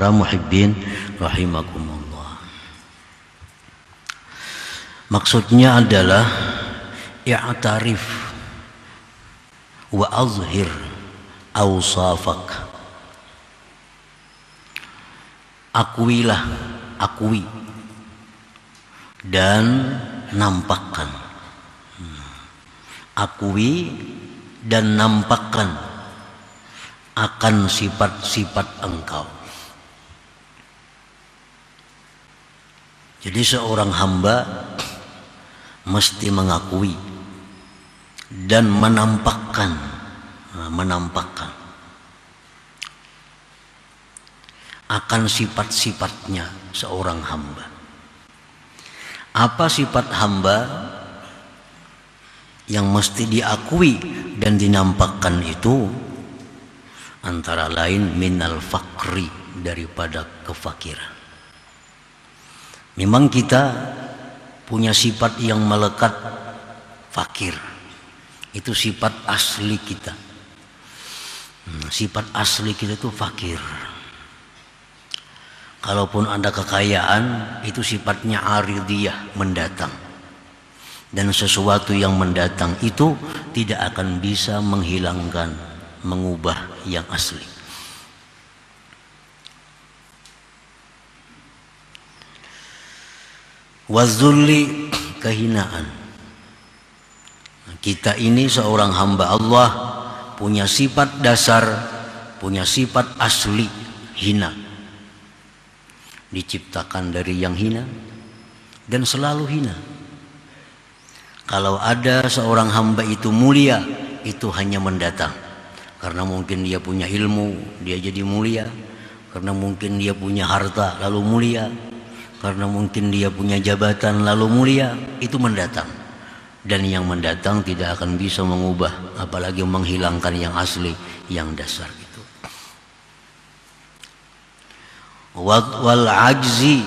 para muhibbin rahimakumullah. Maksudnya adalah i'tarif wa azhir awsafak. Akuilah, akui dan nampakkan. Akui dan nampakkan akan sifat-sifat engkau. Jadi seorang hamba mesti mengakui dan menampakkan akan sifat-sifatnya seorang hamba. Apa sifat hamba yang mesti diakui dan dinampakkan itu? Antara lain minal fakri, daripada kefakiran. Memang kita punya sifat yang melekat fakir. Itu sifat asli kita. Sifat asli kita itu fakir. Kalaupun ada kekayaan, itu sifatnya aridiyah, mendatang. Dan sesuatu yang mendatang itu tidak akan bisa menghilangkan, mengubah yang asli. Wazulli, kehinaan. Kita ini seorang hamba Allah punya sifat dasar, punya sifat asli hina. Diciptakan dari yang hina dan selalu hina. Kalau ada seorang hamba itu mulia, itu hanya mendatang. Karena mungkin dia punya ilmu, dia jadi mulia. Karena mungkin dia punya harta, lalu mulia. Karena mungkin dia punya jabatan, lalu mulia. Itu mendatang. Dan yang mendatang tidak akan bisa mengubah, apalagi menghilangkan yang asli, yang dasar itu. Wal ajzi,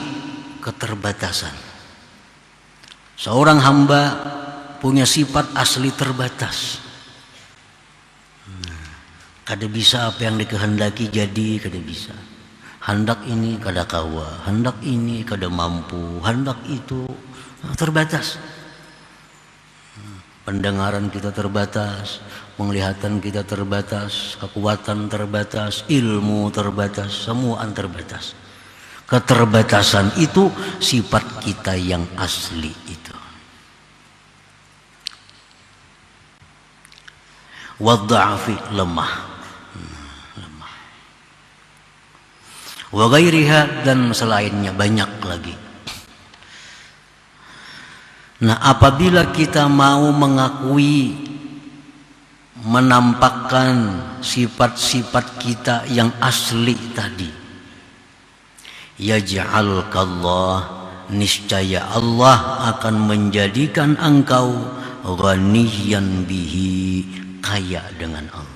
keterbatasan. Seorang hamba punya sifat asli terbatas. Kada bisa apa yang dikehendaki jadi, kada bisa. Hendak ini kada kawa, hendak ini kada mampu, hendak itu terbatas. Pendengaran kita terbatas, penglihatan kita terbatas, kekuatan terbatas, ilmu terbatas, semua terbatas. Keterbatasan itu sifat kita yang asli itu. Wadda'afi, lemah. Wa ghairiha, dan selainnya banyak lagi. Nah, apabila kita mau mengakui, menampakkan sifat-sifat kita yang asli tadi, yaj'alkallah, niscaya Allah akan menjadikan engkau ghaniyan bihi, kaya dengan Allah.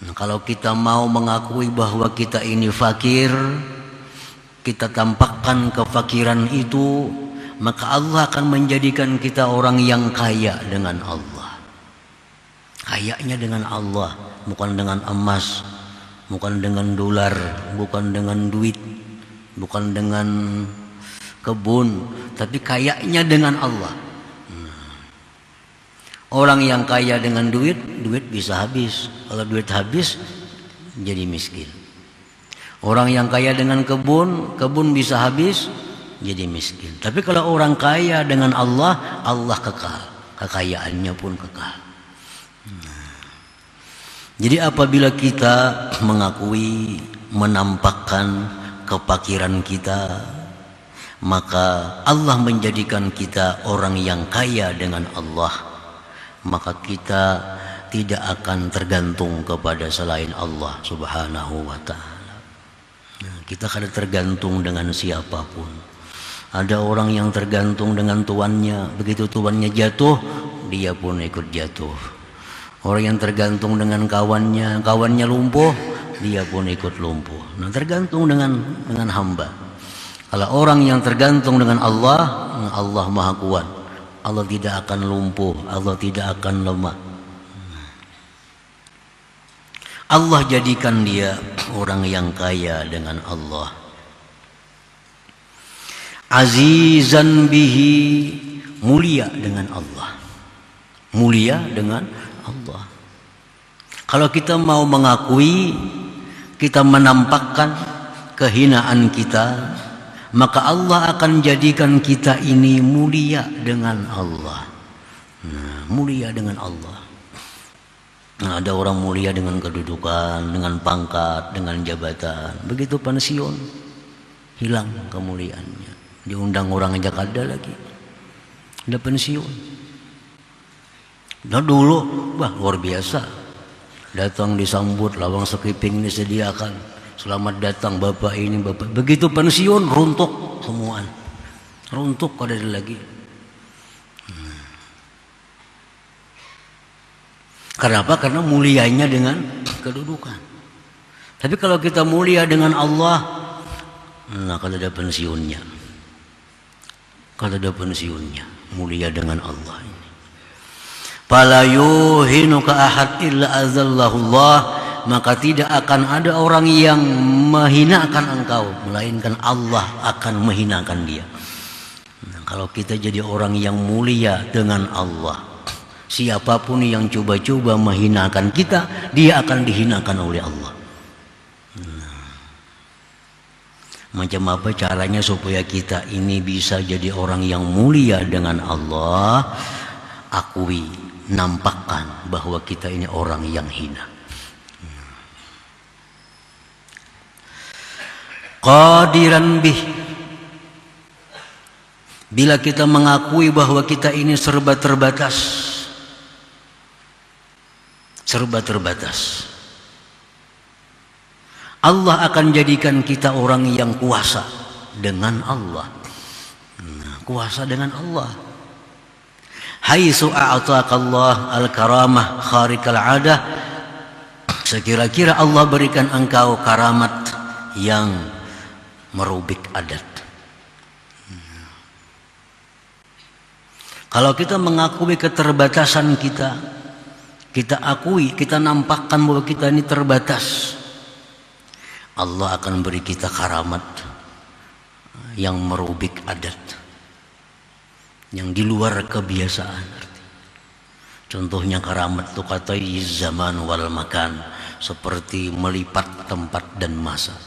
Nah, kalau kita mau mengakui bahwa kita ini fakir, kita tampakkan kefakiran itu, maka Allah akan menjadikan kita orang yang kaya dengan Allah. Kayanya dengan Allah, bukan dengan emas, bukan dengan dolar, bukan dengan duit, bukan dengan kebun, tapi kayanya dengan Allah. Orang yang kaya dengan duit, duit bisa habis. Kalau duit habis, jadi miskin. Orang yang kaya dengan kebun, kebun bisa habis, jadi miskin. Tapi kalau orang kaya dengan Allah, Allah kekal. Kekayaannya pun kekal. Jadi apabila kita mengakui, menampakkan kefakiran kita, maka Allah menjadikan kita orang yang kaya dengan Allah. Maka kita tidak akan tergantung kepada selain Allah Subhanahu wa ta'ala. Kita kada tergantung dengan siapapun. Ada orang yang tergantung dengan tuannya, begitu tuannya jatuh, dia pun ikut jatuh. Orang yang tergantung dengan kawannya, kawannya lumpuh, dia pun ikut lumpuh. Nah, tergantung dengan hamba. Kalau orang yang tergantung dengan Allah, Allah Maha Kuat. Allah tidak akan lumpuh, Allah tidak akan lemah. Allah jadikan dia orang yang kaya dengan Allah. Azizan bihi, mulia dengan Allah. Mulia dengan Allah. Kalau kita mau mengakui, kita menampakkan kehinaan kita, maka Allah akan jadikan kita ini mulia dengan Allah. Nah, mulia dengan Allah. Nah, ada orang mulia dengan kedudukan, dengan pangkat, dengan jabatan. Begitu pensiun, hilang kemuliaannya. Diundang orang aja kada lagi. Udah pensiun. Nah dulu, wah luar biasa. Datang disambut, lawang sekiping disediakan. Selamat datang bapak ini, bapak. Begitu pensiun, runtuh semuaan. Runtuh kada ada lagi. Kenapa? Karena mulianya dengan kedudukan. Tapi kalau kita mulia dengan Allah, nah kada ada pensiunnya. Kada ada pensiunnya. Mulia dengan Allah ini. Fala yuhinuka ahad illa azallahullah, maka tidak akan ada orang yang menghinakan engkau melainkan Allah akan menghinakan dia. Nah, kalau kita jadi orang yang mulia dengan Allah, siapapun yang coba-coba menghinakan kita, dia akan dihinakan oleh Allah. Nah, macam apa caranya supaya kita ini bisa jadi orang yang mulia dengan Allah? Akui, nampakkan bahwa kita ini orang yang hina. Qadiran bih, bila kita mengakui bahwa kita ini serba terbatas, serba terbatas, Allah akan jadikan kita orang yang kuasa dengan Allah. Nah, kuasa dengan Allah. Haitsu a'taqallah al-karamah kharikal 'adah, sekira-kira Allah berikan engkau karamat yang merubik adat. Kalau kita mengakui keterbatasan kita, kita akui, kita nampakkan bahwa kita ini terbatas, Allah akan beri kita karamat yang merubik adat, yang di luar kebiasaan. Contohnya karamat itu kata zaman wal makan, seperti melipat tempat dan masa.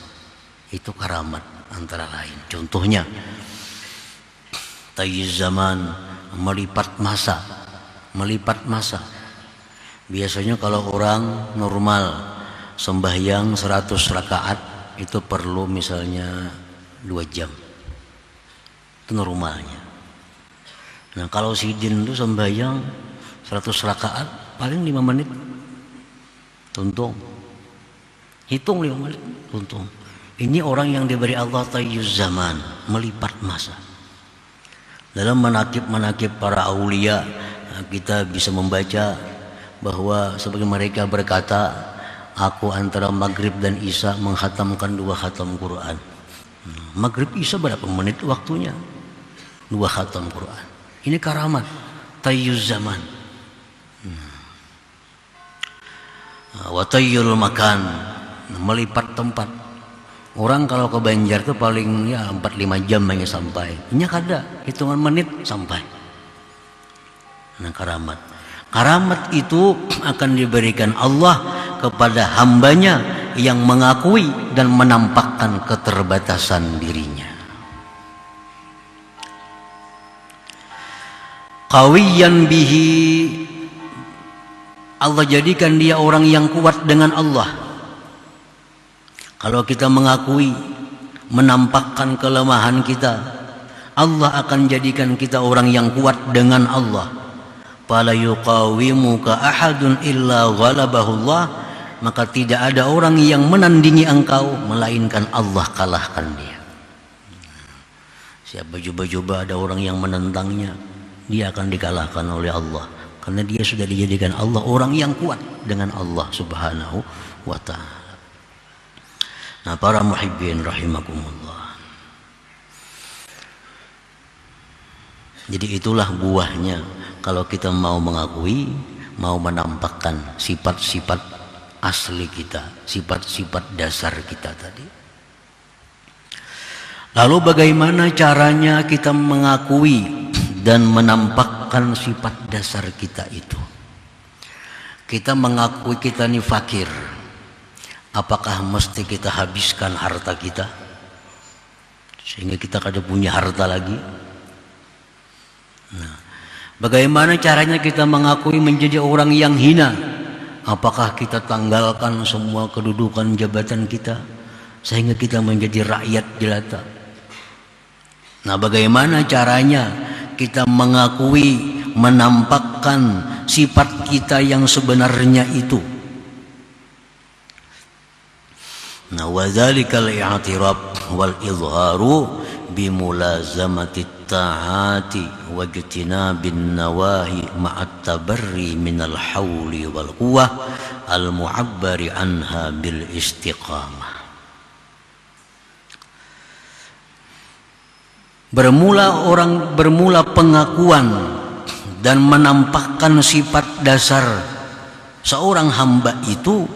Itu karamat antara lain. Contohnya tayyiz zaman, melipat masa. Melipat masa. Biasanya kalau orang normal sembahyang 100 rakaat itu perlu misalnya 2 jam. Itu normalnya. Nah kalau sidin itu sembahyang 100 rakaat paling 5 menit. Tuntung. Hitung 5 menit. Tuntung. Ini orang yang diberi Allah tayyuz zaman, melipat masa. Dalam manakib-manakib para aulia, kita bisa membaca bahwa sebagian mereka berkata, aku antara maghrib dan isya menghatamkan 2 khatam Quran. Maghrib isya berapa menit waktunya? 2 khatam Quran. Ini karamat tayyuz zaman. Wa tayyul makan, melipat tempat. Orang kalau ke Banjar itu paling ya 4-5 jam hanya sampai. Ini kada, hitungan menit sampai. Nah karamat. Karamat itu akan diberikan Allah kepada hambanya yang mengakui dan menampakkan keterbatasan dirinya. Qawiyan bihi, Allah jadikan dia orang yang kuat dengan Allah. Kalau kita mengakui, menampakkan kelemahan kita, Allah akan jadikan kita orang yang kuat dengan Allah. Fala yuqawimuka ahadun illa ghalabahullah, maka tidak ada orang yang menandingi engkau melainkan Allah kalahkan dia. Siapa coba-coba ada orang yang menentangnya, dia akan dikalahkan oleh Allah, karena dia sudah dijadikan Allah orang yang kuat dengan Allah Subhanahu wa ta'ala. Nah para muhibbin rahimakumullah, jadi itulah buahnya kalau kita mau mengakui, mau menampakkan sifat-sifat asli kita, sifat-sifat dasar kita tadi. Lalu bagaimana caranya kita mengakui dan menampakkan sifat dasar kita itu? Kita mengakui kita ini fakir. Apakah mesti kita habiskan harta kita sehingga kita kada punya harta lagi? Nah, bagaimana caranya kita mengakui menjadi orang yang hina? Apakah kita tanggalkan semua kedudukan jabatan kita sehingga kita menjadi rakyat jelata? Nah, bagaimana caranya kita mengakui, menampakkan sifat kita yang sebenarnya itu? Nah, wadzalikal i'tiraf wal izharu bimulazamati ta'ati wajtinabin nawahi ma'at tabarri minal hawli wal quwwah al mu'abbari anha bil istiqamah. Bermula pengakuan dan menampakkan sifat dasar seorang hamba itu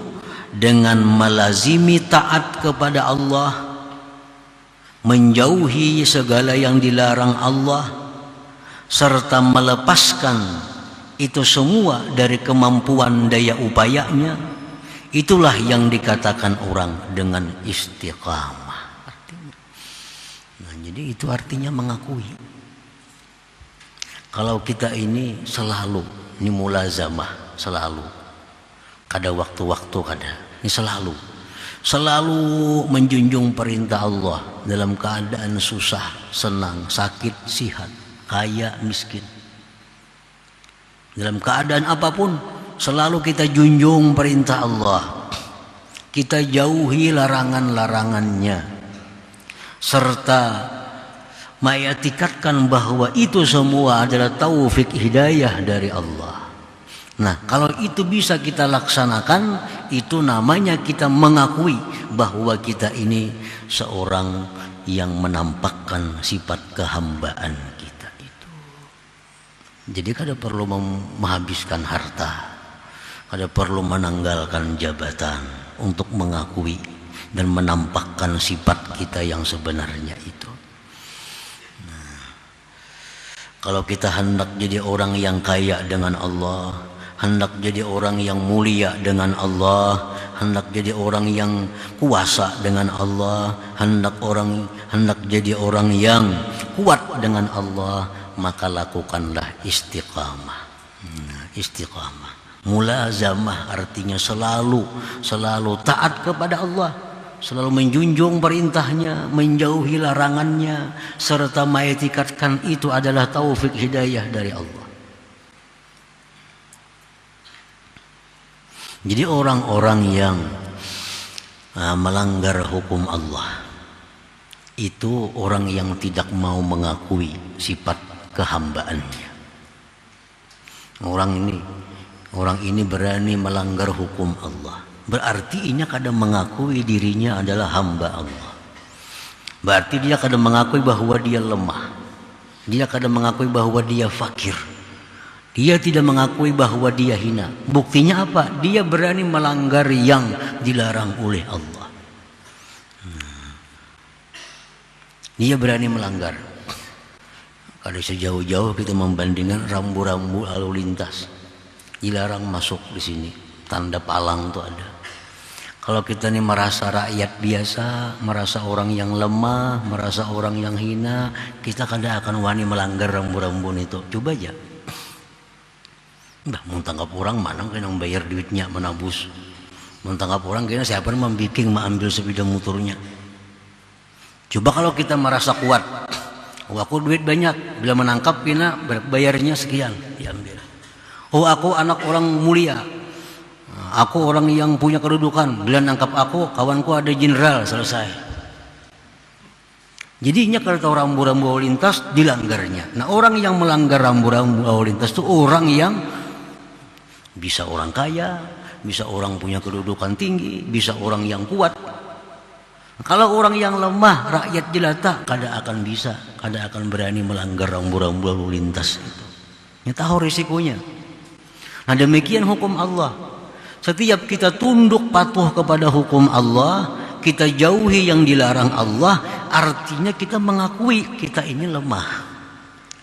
dengan melazimi taat kepada Allah, menjauhi segala yang dilarang Allah, serta melepaskan itu semua dari kemampuan daya upayanya. Itulah yang dikatakan orang dengan istiqamah. Nah, jadi itu artinya mengakui. Kalau kita ini selalu, ini mulazamah, selalu, kada waktu-waktu kada, ini selalu menjunjung perintah Allah dalam keadaan susah, senang, sakit, sihat, kaya, miskin. Dalam keadaan apapun selalu kita junjung perintah Allah, kita jauhi larangan-larangannya, serta mengitikadkan bahwa itu semua adalah taufik hidayah dari Allah. Nah, kalau itu bisa kita laksanakan, itu namanya kita mengakui bahwa kita ini seorang yang menampakkan sifat kehambaan kita itu. Jadi kada perlu menghabiskan harta, kada perlu menanggalkan jabatan untuk mengakui dan menampakkan sifat kita yang sebenarnya itu. Nah, kalau kita hendak jadi orang yang kaya dengan Allah, hendak jadi orang yang mulia dengan Allah, hendak jadi orang yang kuasa dengan Allah, hendak jadi orang yang kuat dengan Allah, maka lakukanlah istiqamah. Istiqamah, mulazamah artinya selalu taat kepada Allah, selalu menjunjung perintahnya, menjauhi larangannya, serta mengitikadkan itu adalah taufik hidayah dari Allah. Jadi orang-orang yang melanggar hukum Allah itu orang yang tidak mau mengakui sifat kehambaannya. Orang ini berani melanggar hukum Allah, berarti ia kadang mengakui dirinya adalah hamba Allah. Berarti dia kadang mengakui bahwa dia lemah, dia kadang mengakui bahwa dia fakir. Dia tidak mengakui bahwa dia hina. Buktinya apa? Dia berani melanggar yang dilarang oleh Allah. Dia berani melanggar. Kalau sejauh-jauh kita membandingkan rambu-rambu lalu lintas, dilarang masuk di sini. Tanda palang itu ada. Kalau kita ini merasa rakyat biasa, merasa orang yang lemah, merasa orang yang hina, kita kadang akan wani melanggar rambu-rambu itu. Coba aja. Bah, mau tanggap orang mana kena bayar duitnya menabus. Mau tanggap orang kena siapa yang membiking mengambil sepeda motornya. Coba kalau kita merasa kuat, oh aku duit banyak, bila menangkap kena bayarnya sekian, diambil. Oh aku anak orang mulia, aku orang yang punya kedudukan, bila nangkap aku kawanku ada jenderal, selesai. Jadinya kalau tahu rambu-rambu lalu lintas dilanggarnya. Nah, orang yang melanggar rambu-rambu lalu lintas itu orang yang bisa orang kaya, bisa orang punya kedudukan tinggi, bisa orang yang kuat. Kalau orang yang lemah, rakyat jelata, kada akan bisa, kada akan berani melanggar rambu-rambu lalu lintas itu. Ya tahu risikonya. Nah, demikian hukum Allah. Setiap kita tunduk patuh kepada hukum Allah, kita jauhi yang dilarang Allah, artinya kita mengakui kita ini lemah,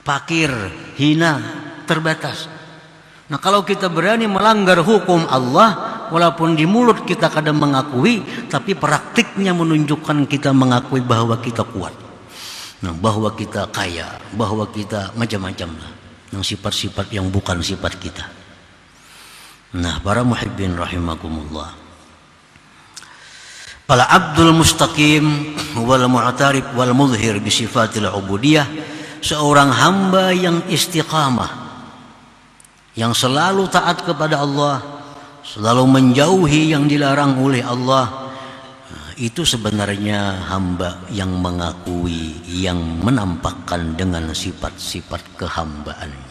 fakir, hina, terbatas. Nah, kalau kita berani melanggar hukum Allah, walaupun di mulut kita kadang mengakui, tapi praktiknya menunjukkan kita mengakui bahwa kita kuat, nah, bahwa kita kaya, bahwa kita macam-macam lah, yang sifat-sifat yang bukan sifat kita. Nah, para muhibbin rahimakumullah, fala abdul mustaqim wal mu'tarif wal mudhhir bi sifatil ubudiyah, seorang hamba yang istiqamah, yang selalu taat kepada Allah, selalu menjauhi yang dilarang oleh Allah, itu sebenarnya hamba yang mengakui, yang menampakkan dengan sifat-sifat kehambaannya.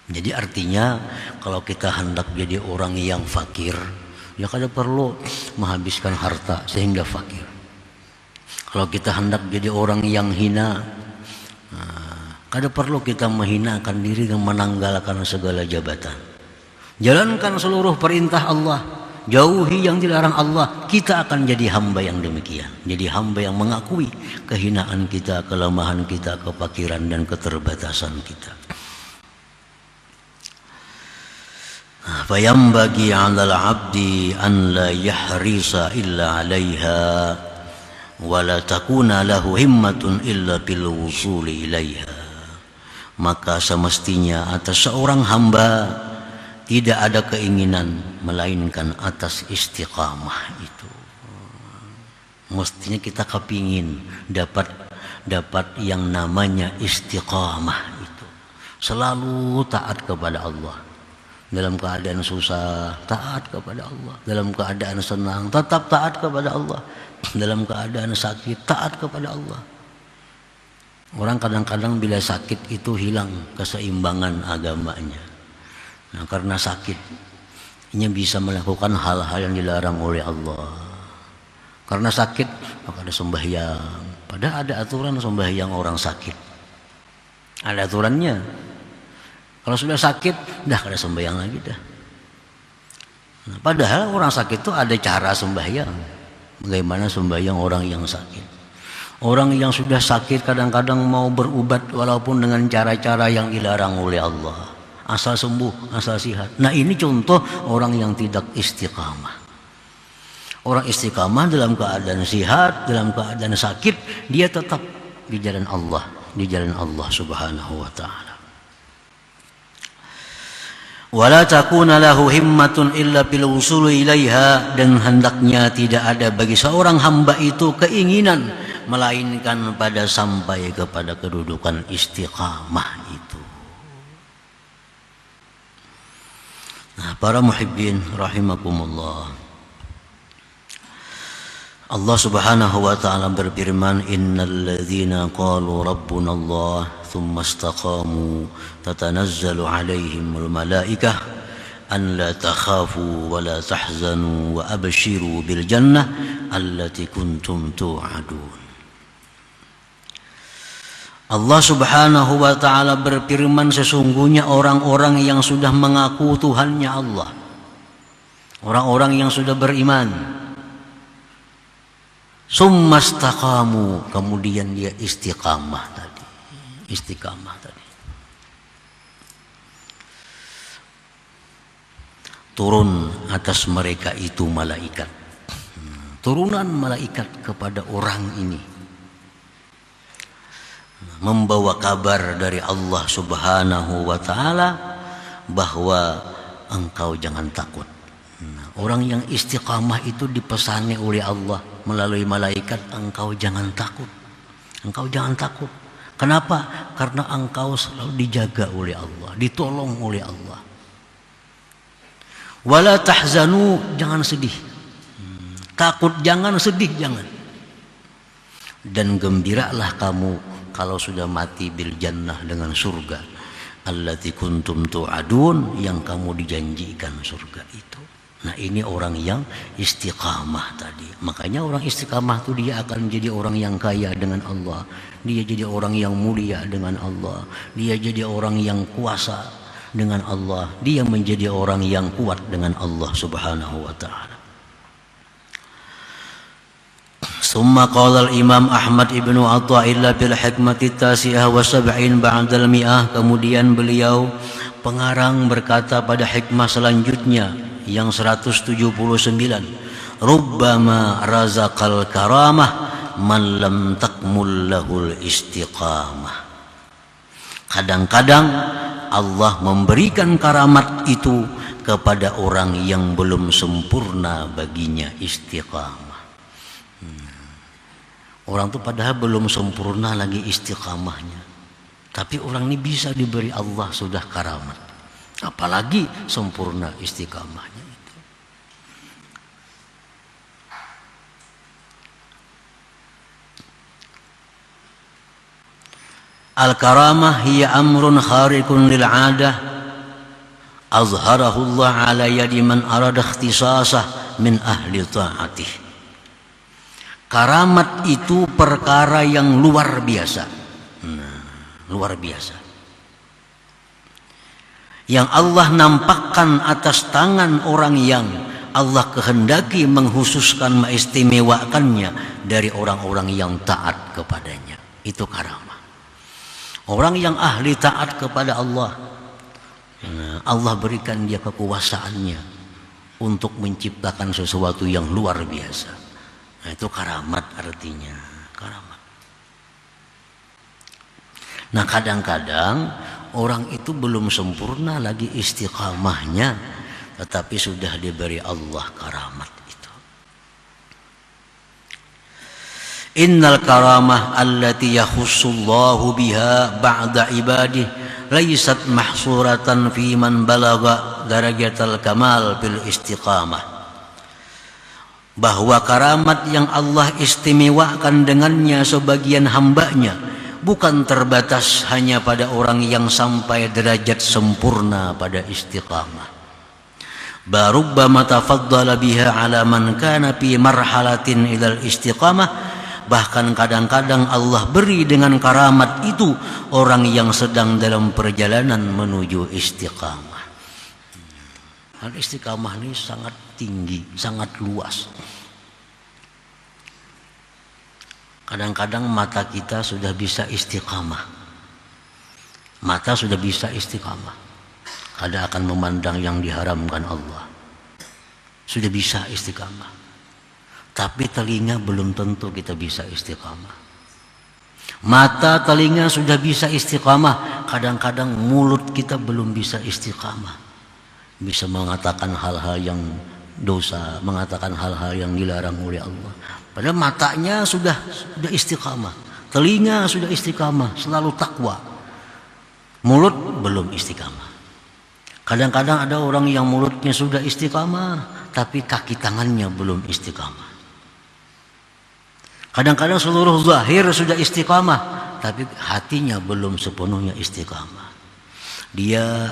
Jadi artinya kalau kita hendak jadi orang yang fakir, ya kada perlu menghabiskan harta sehingga fakir. Kalau kita hendak jadi orang yang hina, kada perlu kita menghinakan diri dan menanggalkan segala jabatan. Jalankan seluruh perintah Allah, jauhi yang dilarang Allah, kita akan jadi hamba yang demikian. Jadi hamba yang mengakui kehinaan kita, kelemahan kita, kefakiran dan keterbatasan kita. Fayambagi 'alal 'abdi an la yahrisa illa 'alaiha wa la takuna lahu himmatun illa bil wusuli ilaiha. Maka semestinya atas seorang hamba tidak ada keinginan melainkan atas istiqamah itu. Mestinya kita kepingin dapat yang namanya istiqamah itu. Selalu taat kepada Allah. Dalam keadaan susah, taat kepada Allah. Dalam keadaan senang, tetap taat kepada Allah. Dalam keadaan sakit, taat kepada Allah. Orang kadang-kadang bila sakit itu hilang keseimbangan agamanya. Nah, karena sakit, ia bisa melakukan hal-hal yang dilarang oleh Allah. Karena sakit, maka ada sembahyang. Padahal ada aturan sembahyang orang sakit. Ada aturannya. Kalau sudah sakit, dah kada sembahyang lagi dah. Nah, padahal orang sakit itu ada cara sembahyang. Bagaimana sembahyang orang yang sakit? Orang yang sudah sakit kadang-kadang mau berubat walaupun dengan cara-cara yang dilarang oleh Allah. Asal sembuh, asal sehat. Nah, ini contoh orang yang tidak istiqamah. Orang istiqamah dalam keadaan sehat, dalam keadaan sakit, dia tetap di jalan Allah, di jalan Allah Subhanahu wa taala. Wala takuna lahu himmatun illa bil wusul ilaiha, dan hendaknya tidak ada bagi seorang hamba itu keinginan melainkan pada sampai kepada kedudukan istiqamah itu. Nah, para muhibbin rahimakumullah, Allah Subhanahu wa taala berfirman, innal ladzina qalu rabbuna Allah thumma istaqamu tatanazzalu alaihimul malaikah an la takhafu wa la tahzanu wa abshiru bil jannah allati kuntum tu'adun. Allah Subhanahu wa taala berfirman, sesungguhnya orang-orang yang sudah mengaku Tuhannya Allah, orang-orang yang sudah beriman, summa istaqamu, kemudian dia istiqamah tadi. Istiqamah tadi. Turun atas mereka itu malaikat. Turunan malaikat kepada orang ini. Membawa kabar dari Allah Subhanahu wa taala bahwa engkau jangan takut. Orang yang istiqamah itu dipesani oleh Allah melalui malaikat, engkau jangan takut. Engkau jangan takut. Kenapa? Karena engkau selalu dijaga oleh Allah, ditolong oleh Allah. Wala tahzanu, jangan sedih. Takut jangan, sedih jangan. Dan gembiralah kamu kalau sudah mati bil jannah, dengan surga. Allati kuntum tu'adun, yang kamu dijanjikan surga itu. Nah, ini orang yang istiqamah tadi. Makanya orang istiqamah itu dia akan jadi orang yang kaya dengan Allah. Dia jadi orang yang mulia dengan Allah. Dia jadi orang yang kuasa dengan Allah, dia menjadi orang yang kuat dengan Allah Subhanahu wa taala. Summa qala al-Imam Ahmad ibnu Athaillah bil hikmati tasi'ah wa sab'in ba'dal mi'ah, kemudian beliau pengarang berkata pada hikmah selanjutnya yang 179, rubbama razaqal karamah man lam takmul lahul istiqamah. Kadang-kadang Allah memberikan karamat itu kepada orang yang belum sempurna baginya istiqamah. Orang itu padahal belum sempurna lagi istiqamahnya, tapi orang ini bisa diberi Allah sudah karamat, apalagi sempurna istiqamahnya itu. Al-karamah hiya amrun khariqun lil 'adah azharahu Allah ala yadi man arada ikhtisasah min ahli ta'atih. Karamat itu perkara yang luar biasa. Luar biasa. Yang Allah nampakkan atas tangan orang yang Allah kehendaki menghususkan, mengistimewakannya dari orang-orang yang taat kepadanya. Itu karamah. Orang yang ahli taat kepada Allah, Allah berikan dia kekuasaannya untuk menciptakan sesuatu yang luar biasa. Nah, itu karamat artinya, karamat. Nah, kadang-kadang orang itu belum sempurna lagi istiqamahnya, tetapi sudah diberi Allah karamat itu. Innal karamah allati yakhussullahu biha ba'da ibadih laysat mahsuratan fi man balagha darajatal kamal bil istiqamah. Bahwa karamat yang Allah istimewakan dengannya sebagian hambanya bukan terbatas hanya pada orang yang sampai derajat sempurna pada istiqamah. Barubbama tafaddala biha ala man kana fi marhalatin ilal istiqamah. Bahkan kadang-kadang Allah beri dengan karamat itu orang yang sedang dalam perjalanan menuju istiqamah. Istiqamah ini sangat tinggi, sangat luas. Kadang-kadang mata kita sudah bisa istiqamah. Mata sudah bisa istiqamah. Kadang akan memandang yang diharamkan Allah. Sudah bisa istiqamah. Tapi telinga belum tentu kita bisa istiqamah. Mata, telinga sudah bisa istiqamah. Kadang-kadang mulut kita belum bisa istiqamah. Bisa mengatakan hal-hal yang dosa, mengatakan hal-hal yang dilarang oleh Allah. Padahal matanya sudah istiqamah, telinga sudah istiqamah, selalu takwa. Mulut belum istiqamah. Kadang-kadang ada orang yang mulutnya sudah istiqamah, tapi kaki tangannya belum istiqamah. Kadang-kadang seluruh zahir sudah istiqamah, tapi hatinya belum sepenuhnya istiqamah. Dia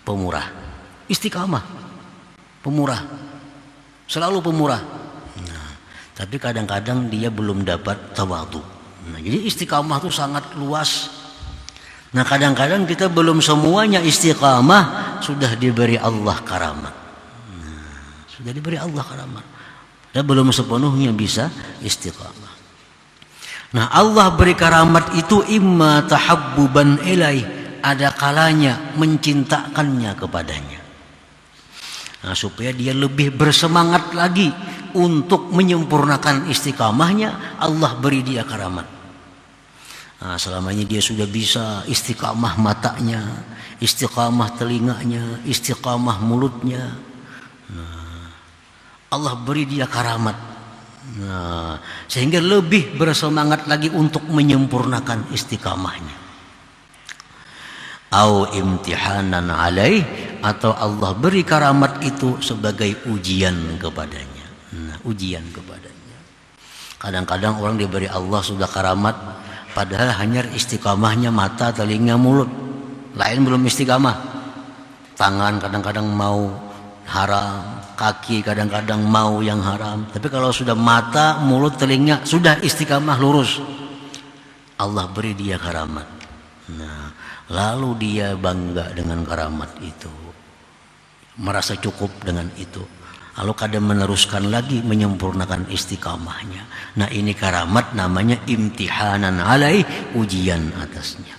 pemurah, istiqamah, pemurah, selalu pemurah. Nah, tapi kadang-kadang dia belum dapat tawadhu. Nah, jadi istiqamah itu sangat luas. Nah, kadang-kadang kita belum semuanya istiqamah, sudah diberi Allah karamat. Nah, sudah diberi Allah karamat, dan belum sepenuhnya bisa istiqamah. Nah, Allah beri karamat itu imma tahabbuban ilaih, ada kalanya mencintakannya kepadanya. Nah, supaya dia lebih bersemangat lagi untuk menyempurnakan istiqamahnya, Allah beri dia karamat. Nah, selamanya dia sudah bisa istiqamah matanya, istiqamah telinganya, istiqamah mulutnya. Nah, Allah beri dia karamat. Nah, sehingga lebih bersemangat lagi untuk menyempurnakan istiqamahnya. Au imtihanan alaih, atau Allah beri karamat itu sebagai ujian kepadanya. Nah, ujian kepadanya. Kadang-kadang orang diberi Allah sudah karamat, padahal hanya istiqamahnya mata, telinga, mulut. Lain belum istiqamah. Tangan kadang-kadang mau haram, kaki kadang-kadang mau yang haram. Tapi kalau sudah mata, mulut, telinga sudah istiqamah lurus, Allah beri dia karamat. Nah, lalu dia bangga dengan karamat itu, merasa cukup dengan itu. Lalu kadang meneruskan lagi, menyempurnakan istiqamahnya. Nah, ini karamat namanya imtihanan alaih, ujian atasnya.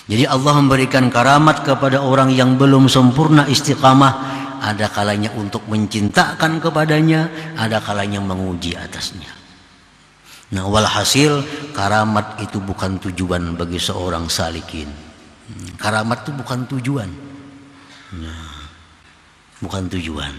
Jadi Allah memberikan karamat kepada orang yang belum sempurna istiqamah. Ada kalanya untuk mencintakan kepadanya, ada kalanya menguji atasnya. Nah, walhasil karamat itu bukan tujuan bagi seorang salikin. Karamat itu bukan tujuan. Nah, bukan tujuan.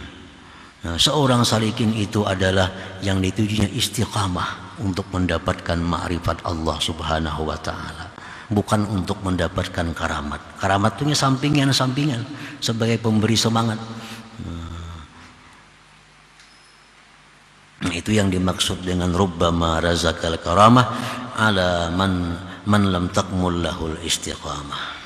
Nah, seorang salikin itu adalah yang ditujunya istiqamah untuk mendapatkan ma'rifat Allah Subhanahu wa taala, bukan untuk mendapatkan karamat. Karamat itu sampingan-sampingan sebagai pemberi semangat. Itu yang dimaksud dengan rubbama razaqal karamah ala man lam takmul lahul istiqamah.